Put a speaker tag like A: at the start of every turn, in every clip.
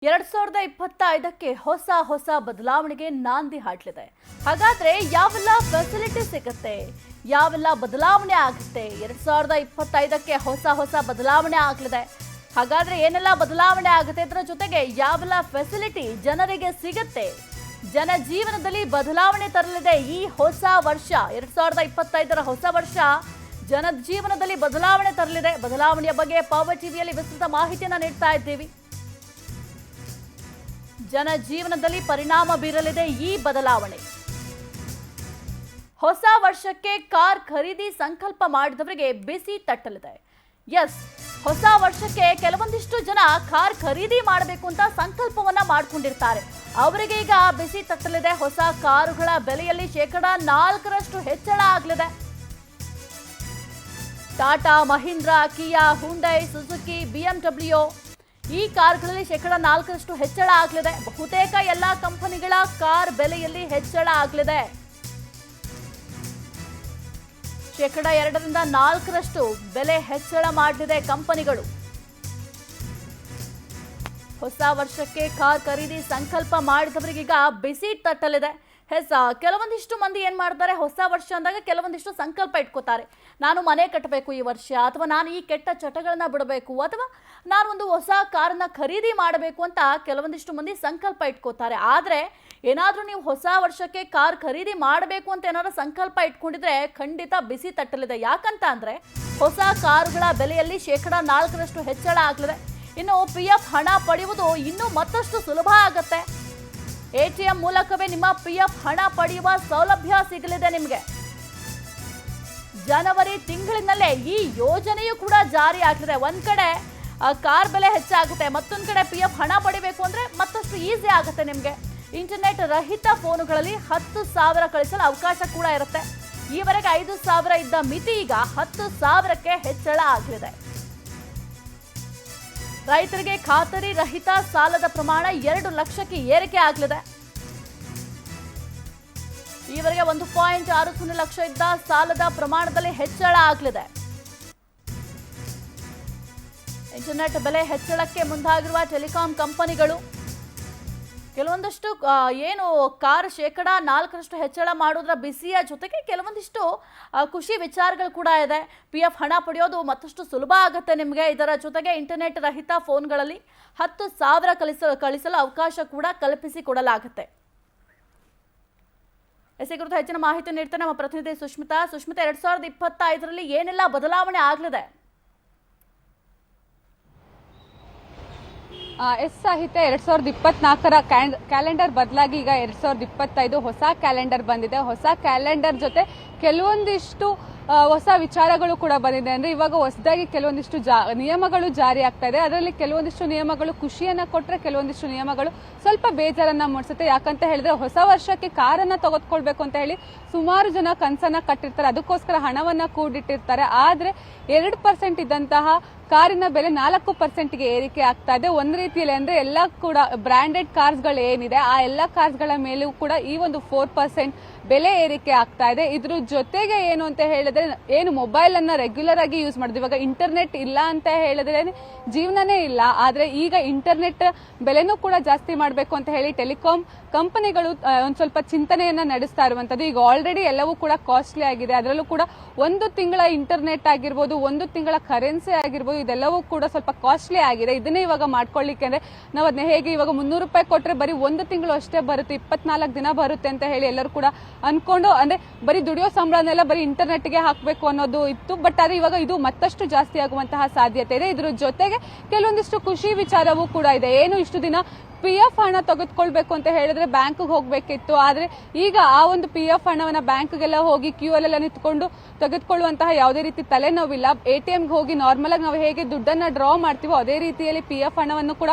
A: 2025ಕ್ಕೆ ಹೊಸ ಬದಲಾವಣೆಗೆ ನಾಂದಿ ಹಾಡಲಿದೆ. ಹಾಗಾದ್ರೆ ಯಾವೆಲ್ಲ ಫೆಸಿಲಿಟಿ ಸಿಗುತ್ತೆ, ಯಾವೆಲ್ಲ ಬದಲಾವಣೆ ಆಗುತ್ತೆ? 2025ಕ್ಕೆ ಹೊಸ ಬದಲಾವಣೆ ಆಗಲಿದೆ. ಹಾಗಾದ್ರೆ ಏನೆಲ್ಲ ಬದಲಾವಣೆ ಆಗುತ್ತೆ, ಇದರ ಜೊತೆಗೆ ಯಾವೆಲ್ಲ ಫೆಸಿಲಿಟಿ ಜನರಿಗೆ ಸಿಗುತ್ತೆ, ಜನ ಜೀವನದಲ್ಲಿ ಬದಲಾವಣೆ ತರಲಿದೆ ಈ ಹೊಸ ವರ್ಷ. 2025ರ ಹೊಸ ವರ್ಷ ಜನ ಜೀವನದಲ್ಲಿ ಬದಲಾವಣೆ ತರಲಿದೆ. ಬದಲಾವಣೆಯ ಬಗ್ಗೆ ಪವರ್ ಟಿವಿಯಲ್ಲಿ ವಿಸ್ತೃತ ಮಾಹಿತಿಯನ್ನು ನೀಡ್ತಾ ಇದ್ದೀವಿ. ಜನ ಜೀವನದಲ್ಲಿ ಪರಿಣಾಮ ಬೀರಲಿದೆ ಈ ಬದಲಾವಣೆ. ಹೊಸ ವರ್ಷಕ್ಕೆ ಕಾರ್ ಖರೀದಿ ಸಂಕಲ್ಪ ಮಾಡಿದವರಿಗೆ ಬಿಸಿ ತಟ್ಟಲಿದೆ. ಹೊಸ ವರ್ಷಕ್ಕೆ ಕೆಲವೊಂದಿಷ್ಟು ಜನ ಕಾರ್ ಖರೀದಿ ಮಾಡಬೇಕು ಅಂತ ಸಂಕಲ್ಪವನ್ನ ಮಾಡಿಕೊಂಡಿರ್ತಾರೆ. ಅವರಿಗೆ ಈಗ ಬಿಸಿ ತಟ್ಟಲಿದೆ. ಹೊಸ ಕಾರುಗಳ ಬೆಲೆಯಲ್ಲಿ 4% ಹೆಚ್ಚಳ ಆಗಲಿದೆ. ಟಾಟಾ, ಮಹೀಂದ್ರ, ಕಿಯಾ, ಹುಂಡೈ, ಸುಜುಕಿ, BMW ಈ ಕಾರ್ಗಳಲ್ಲಿ 4% ಹೆಚ್ಚಳ ಆಗಲಿದೆ. ಬಹುತೇಕ ಎಲ್ಲಾ ಕಂಪನಿಗಳ ಕಾರ್ ಬೆಲೆಯಲ್ಲಿ ಹೆಚ್ಚಳ ಆಗಲಿದೆ. 2% 4% ಬೆಲೆ ಹೆಚ್ಚಳ ಮಾಡಲಿದೆ ಕಂಪನಿಗಳು. ಹೊಸ ವರ್ಷಕ್ಕೆ ಕಾರ್ ಖರೀದಿ ಸಂಕಲ್ಪ ಮಾಡಿದವರಿಗೀಗ ಬಿಸಿ ತಟ್ಟಲಿದೆ. ಕೆಲವೊಂದಿಷ್ಟು ಮಂದಿ ಏನ್ ಮಾಡ್ತಾರೆ, ಹೊಸ ವರ್ಷ ಅಂದಾಗ ಕೆಲವೊಂದಿಷ್ಟು ಸಂಕಲ್ಪ ಇಟ್ಕೋತಾರೆ. ನಾನು ಮನೆ ಕಟ್ಟಬೇಕು ಈ ವರ್ಷ, ಅಥವಾ ನಾನು ಈ ಕೆಟ್ಟ ಚಟಗಳನ್ನ ಬಿಡಬೇಕು, ಅಥವಾ ನಾನೊಂದು ಹೊಸ ಕಾರನ್ನ ಖರೀದಿ ಮಾಡಬೇಕು ಅಂತ ಕೆಲವೊಂದಿಷ್ಟು ಮಂದಿ ಸಂಕಲ್ಪ ಇಟ್ಕೋತಾರೆ. ಆದ್ರೆ ಏನಾದ್ರೂ ನೀವು ಹೊಸ ವರ್ಷಕ್ಕೆ ಕಾರ್ ಖರೀದಿ ಮಾಡಬೇಕು ಅಂತ ಏನಾದ್ರು ಸಂಕಲ್ಪ ಇಟ್ಕೊಂಡಿದ್ರೆ ಖಂಡಿತ ಬಿಸಿ ತಟ್ಟಲಿದೆ. ಯಾಕಂತ ಅಂದ್ರೆ ಹೊಸ ಕಾರುಗಳ ಬೆಲೆಯಲ್ಲಿ 4% ಹೆಚ್ಚಳ ಆಗಲಿದೆ. ಇನ್ನು PF ಹಣ ಪಡೆಯುವುದು ಇನ್ನೂ ಮತ್ತಷ್ಟು ಸುಲಭ ಆಗತ್ತೆ. ATM ಮೂಲಕವೇ ನಿಮ್ಮ PF ಹಣ ಪಡೆಯುವ ಸೌಲಭ್ಯ ಸಿಗಲಿದೆ ನಿಮಗೆ. ಜನವರಿ ತಿಂಗಳಿನಲ್ಲೇ ಈ ಯೋಜನೆಯು ಕೂಡ ಜಾರಿ ಆಗಲಿದೆ. ಒಂದ್ ಕಡೆ ಕಾರ್ ಬೆಲೆ ಹೆಚ್ಚಾಗುತ್ತೆ, ಮತ್ತೊಂದ್ ಕಡೆ PF ಹಣ ಪಡಿಬೇಕು ಅಂದ್ರೆ ಮತ್ತಷ್ಟು ಈಸಿ ಆಗುತ್ತೆ ನಿಮ್ಗೆ. ಇಂಟರ್ನೆಟ್ ರಹಿತ ಫೋನುಗಳಲ್ಲಿ 10,000 ಕಳಿಸಲು ಅವಕಾಶ ಕೂಡ ಇರುತ್ತೆ. ಈವರೆಗೆ 5,000 ಇದ್ದ ಮಿತಿ ಈಗ 10,000ಕ್ಕೆ ಹೆಚ್ಚಳ ಆಗಲಿದೆ. ರೈತರಿಗೆ ಖಾತರಿ ರಹಿತ ಸಾಲದ ಪ್ರಮಾಣ 2 ಲಕ್ಷಕ್ಕೆ ಏರಿಕೆ ಆಗಲಿದೆ. ಈವರೆಗೆ 1.60 ಲಕ್ಷ ಇದ್ದ ಸಾಲದ ಪ್ರಮಾಣದಲ್ಲಿ ಹೆಚ್ಚಳ ಆಗಲಿದೆ. ಇಂಟರ್ನೆಟ್ ಬೆಲೆ ಹೆಚ್ಚಳಕ್ಕೆ ಮುಂದಾಗಿರುವ ಟೆಲಿಕಾಂ ಕಂಪನಿಗಳು ಕೆಲವೊಂದಷ್ಟು ಏನು ಕಾರ್ 4% ಹೆಚ್ಚಳ ಮಾಡೋದ್ರ ಬಿಸಿಯ ಜೊತೆಗೆ ಕೆಲವೊಂದಿಷ್ಟು ಖುಷಿ ವಿಚಾರಗಳು ಕೂಡ ಇದೆ. PF ಹಣ ಪಡೆಯೋದು ಮತ್ತಷ್ಟು ಸುಲಭ ಆಗುತ್ತೆ ನಿಮಗೆ. ಇದರ ಜೊತೆಗೆ ಇಂಟರ್ನೆಟ್ ರಹಿತ ಫೋನ್ಗಳಲ್ಲಿ 10,000 ಕಳಿಸಲು ಅವಕಾಶ ಕೂಡ ಕಲ್ಪಿಸಿಕೊಡಲಾಗುತ್ತೆ. ಈ ಕುರಿತು ಹೆಚ್ಚಿನ ಮಾಹಿತಿ ನೀಡ್ತಾರೆ ನಮ್ಮ ಪ್ರತಿನಿಧಿ ಸುಷ್ಮಿತಾ. 2025ರಲ್ಲಿ ಏನೆಲ್ಲ ಬದಲಾವಣೆ ಆಗಲಿದೆ?
B: ಸಾಹಿತ್ಯ 2024ರ ಕ್ಯಾಲೆಂಡರ್ ಬದಲಾಗಿ ಈಗ 2025 ಹೊಸ ಕ್ಯಾಲೆಂಡರ್ ಬಂದಿದೆ. ಹೊಸ ಕ್ಯಾಲೆಂಡರ್ ಜೊತೆ ಕೆಲವೊಂದಿಷ್ಟು ಹೊಸ ವಿಚಾರಗಳು ಕೂಡ ಬಂದಿದೆ. ಅಂದ್ರೆ ಇವಾಗ ಹೊಸದಾಗಿ ಕೆಲವೊಂದಿಷ್ಟು ನಿಯಮಗಳು ಜಾರಿ ಆಗ್ತಾ ಇದೆ. ಅದರಲ್ಲಿ ಕೆಲವೊಂದಿಷ್ಟು ನಿಯಮಗಳು ಖುಷಿಯನ್ನ ಕೊಟ್ರೆ, ಕೆಲವೊಂದಿಷ್ಟು ನಿಯಮಗಳು ಸ್ವಲ್ಪ ಬೇಜಾರನ್ನ ಮೂಡಿಸುತ್ತೆ. ಯಾಕಂತ ಹೇಳಿದ್ರೆ ಹೊಸ ವರ್ಷಕ್ಕೆ ಕಾರನ್ನ ತೆಗೆದುಕೊಳ್ಬೇಕು ಅಂತ ಹೇಳಿ ಸುಮಾರು ಜನ ಕನಸನ್ನ ಕಟ್ಟಿರ್ತಾರೆ, ಅದಕ್ಕೋಸ್ಕರ ಹಣವನ್ನ ಕೂಡಿಟ್ಟಿರ್ತಾರೆ. ಆದ್ರೆ 2% ಇದ್ದಂತಹ ಕಾರಿನ ಬೆಲೆ 4%ಗೆ ಏರಿಕೆ ಆಗ್ತಾ ಇದೆ. ಒಂದ್ ರೀತಿಯಲ್ಲಿ ಅಂದ್ರೆ ಎಲ್ಲಾ ಕೂಡ ಬ್ರಾಂಡೆಡ್ ಕಾರ್ಸ್ಗಳು ಏನಿದೆ ಆ ಎಲ್ಲಾ ಕಾರ್ಸ್ಗಳ ಮೇಲೂ ಕೂಡ ಈ ಒಂದು 4% ಬೆಲೆ ಏರಿಕೆ ಆಗ್ತಾ ಇದೆ. ಇದ್ರ ಜೊತೆಗೆ ಏನು ಅಂತ ಹೇಳಿದ್ರೆ, ಏನು ಮೊಬೈಲ್ ಅನ್ನ ರೆಗ್ಯುಲರ್ ಆಗಿ ಯೂಸ್ ಮಾಡೋದು, ಇವಾಗ ಇಂಟರ್ನೆಟ್ ಇಲ್ಲ ಅಂತ ಹೇಳಿದ್ರೆ ಜೀವನನೇ ಇಲ್ಲ. ಆದ್ರೆ ಈಗ ಇಂಟರ್ನೆಟ್ ಬೆಲೆನೂ ಕೂಡ ಜಾಸ್ತಿ ಮಾಡಬೇಕು ಅಂತ ಹೇಳಿ ಟೆಲಿಕಾಂ ಕಂಪನಿಗಳು ಒಂದ್ ಸ್ವಲ್ಪ ಚಿಂತನೆಯನ್ನ ನಡೆಸ್ತಾ ಇರುವಂತದ್ದು. ಈಗ ಆಲ್ರೆಡಿ ಎಲ್ಲವೂ ಕೂಡ ಕಾಸ್ಟ್ಲಿ ಆಗಿದೆ. ಅದರಲ್ಲೂ ಕೂಡ 1 ತಿಂಗಳ ಇಂಟರ್ನೆಟ್ ಆಗಿರ್ಬೋದು, 1 ತಿಂಗಳ ಕರೆನ್ಸಿ ಆಗಿರ್ಬೋದು, ಇದೆಲ್ಲವೂ ಕೂಡ ಸ್ವಲ್ಪ ಕಾಸ್ಟ್ಲಿ ಆಗಿದೆ. ಇದನ್ನೇ ಇವಾಗ ಮಾಡ್ಕೊಳ್ಳಿಕ್ಕೆ ಅಂದ್ರೆ ನಾವು ಅದನ್ನ ಹೇಗೆ ಇವಾಗ 300 ರೂಪಾಯಿ ಕೊಟ್ರೆ ಬರೀ 1 ತಿಂಗಳು ಅಷ್ಟೇ ಬರುತ್ತೆ, 24 ದಿನ ಬರುತ್ತೆ ಅಂತ ಹೇಳಿ ಎಲ್ಲರೂ ಕೂಡ ಅನ್ಕೊಂಡು, ಅಂದ್ರೆ ಬರೀ ದುಡಿಯೋ ಸಂಬಳನೆಲ್ಲ ಬರೀ ಇಂಟರ್ನೆಟ್ಗೆ ಹಾಕಬೇಕು ಅನ್ನೋದು ಇತ್ತು. ಬಟ್ ಆದ್ರೆ ಇವಾಗ ಇದು ಮತ್ತಷ್ಟು ಜಾಸ್ತಿ ಆಗುವಂತಹ ಸಾಧ್ಯತೆ ಇದೆ. ಇದ್ರ ಜೊತೆಗೆ ಕೆಲವೊಂದಿಷ್ಟು ಖುಷಿ ವಿಚಾರವೂ ಕೂಡ ಇದೆ. ಏನು ಇಷ್ಟು ದಿನ PF ಹಣ ತೆಗೆದುಕೊಳ್ಬೇಕು ಅಂತ ಹೇಳಿದ್ರೆ ಬ್ಯಾಂಕ್ಗೆ ಹೋಗ್ಬೇಕಿತ್ತು. ಆದ್ರೆ ಈಗ ಆ ಒಂದು PF ಹಣವನ್ನ ಬ್ಯಾಂಕ್ಗೆಲ್ಲ ಹೋಗಿ ಕ್ಯೂ ಅಲ್ಲೆಲ್ಲ ನಿಂತ್ಕೊಂಡು ತೆಗೆದುಕೊಳ್ಳುವಂತಹ ಯಾವುದೇ ರೀತಿ ತಲೆನೋವಿಲ್ಲ. ATMಗೆ ಹೋಗಿ ನಾರ್ಮಲ್ ಆಗಿ ನಾವು ಹೇಗೆ ದುಡ್ಡನ್ನ ಡ್ರಾ ಮಾಡ್ತೀವೋ ಅದೇ ರೀತಿಯಲ್ಲಿ PF ಹಣವನ್ನು ಕೂಡ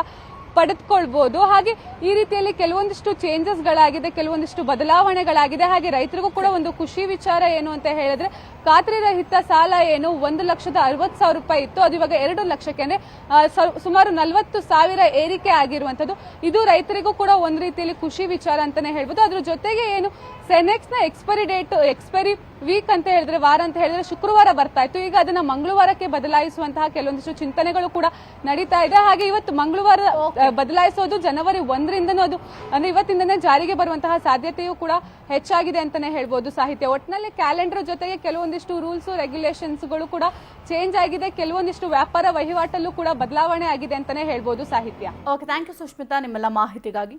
B: ಪಡೆದುಕೊಳ್ಬಹುದು. ಹಾಗೆ ಈ ರೀತಿಯಲ್ಲಿ ಕೆಲವೊಂದಿಷ್ಟು ಚೇಂಜಸ್ ಗಳಾಗಿದೆ, ಕೆಲವೊಂದಿಷ್ಟು ಬದಲಾವಣೆಗಳಾಗಿದೆ. ಹಾಗೆ ರೈತರಿಗೂ ಕೂಡ ಒಂದು ಖುಷಿ ವಿಚಾರ ಏನು ಅಂತ ಹೇಳಿದ್ರೆ, ಖಾತ್ರಿ ರಹಿತ ಸಾಲ ಏನು 1,60,000 ರೂಪಾಯಿ ಇತ್ತು, ಅದು ಇವಾಗ 2 ಲಕ್ಷಕ್ಕೆ ಅಂದ್ರೆ ಸುಮಾರು 40,000 ಏರಿಕೆ ಆಗಿರುವಂತದ್ದು. ಇದು ರೈತರಿಗೂ ಕೂಡ ಒಂದ್ ರೀತಿಯಲ್ಲಿ ಖುಷಿ ವಿಚಾರ ಅಂತಾನೆ ಹೇಳ್ಬೋದು. ಅದ್ರ ಜೊತೆಗೆ ಏನು ಸೆನೆಕ್ಸ್ ನ ಎಕ್ಸ್ಪೈರಿ ವೀಕ್ ಅಂತ ಹೇಳಿದ್ರೆ, ವಾರ ಅಂತ ಹೇಳಿದ್ರೆ ಶುಕ್ರವಾರ ಬರ್ತಾ ಇತ್ತು. ಈಗ ಅದನ್ನ ಮಂಗಳವಾರಕ್ಕೆ ಬದಲಾಯಿಸುವಂತಹ ಕೆಲವೊಂದಿಷ್ಟು ಚಿಂತನೆಗಳು ಕೂಡ ನಡೀತಾ ಇದೆ. ಹಾಗೆ ಇವತ್ತು ಮಂಗಳವಾರ ಬದಲಾಯಿಸೋದು ಜನವರಿ 1ರಿಂದನೂ ಅದು ಅಂದ್ರೆ ಇವತ್ತಿಂದನೇ ಜಾರಿಗೆ ಬರುವಂತಹ ಸಾಧ್ಯತೆಯೂ ಕೂಡ ಹೆಚ್ಚಾಗಿದೆ ಅಂತಾನೆ ಹೇಳ್ಬೋದು ಸಾಹಿತ್ಯ. ಒಟ್ಟಿನಲ್ಲಿ ಕ್ಯಾಲೆಂಡರ್ ಜೊತೆಗೆ ಕೆಲವೊಂದಿಷ್ಟು ರೂಲ್ಸ್ ರೆಗ್ಯುಲೇಷನ್ಸ್ಗಳು ಕೂಡ ಚೇಂಜ್ ಆಗಿದೆ, ಕೆಲವೊಂದಿಷ್ಟು ವ್ಯಾಪಾರ ವಹಿವಾಟಲ್ಲೂ ಕೂಡ ಬದಲಾವಣೆ ಆಗಿದೆ ಅಂತಾನೆ ಹೇಳ್ಬೋದು ಸಾಹಿತ್ಯ.
A: ಓಕೆ, ಥ್ಯಾಂಕ್ ಯು ಸುಷ್ಮಿತಾ ನಿಮ್ಮೆಲ್ಲ ಮಾಹಿತಿಗಾಗಿ.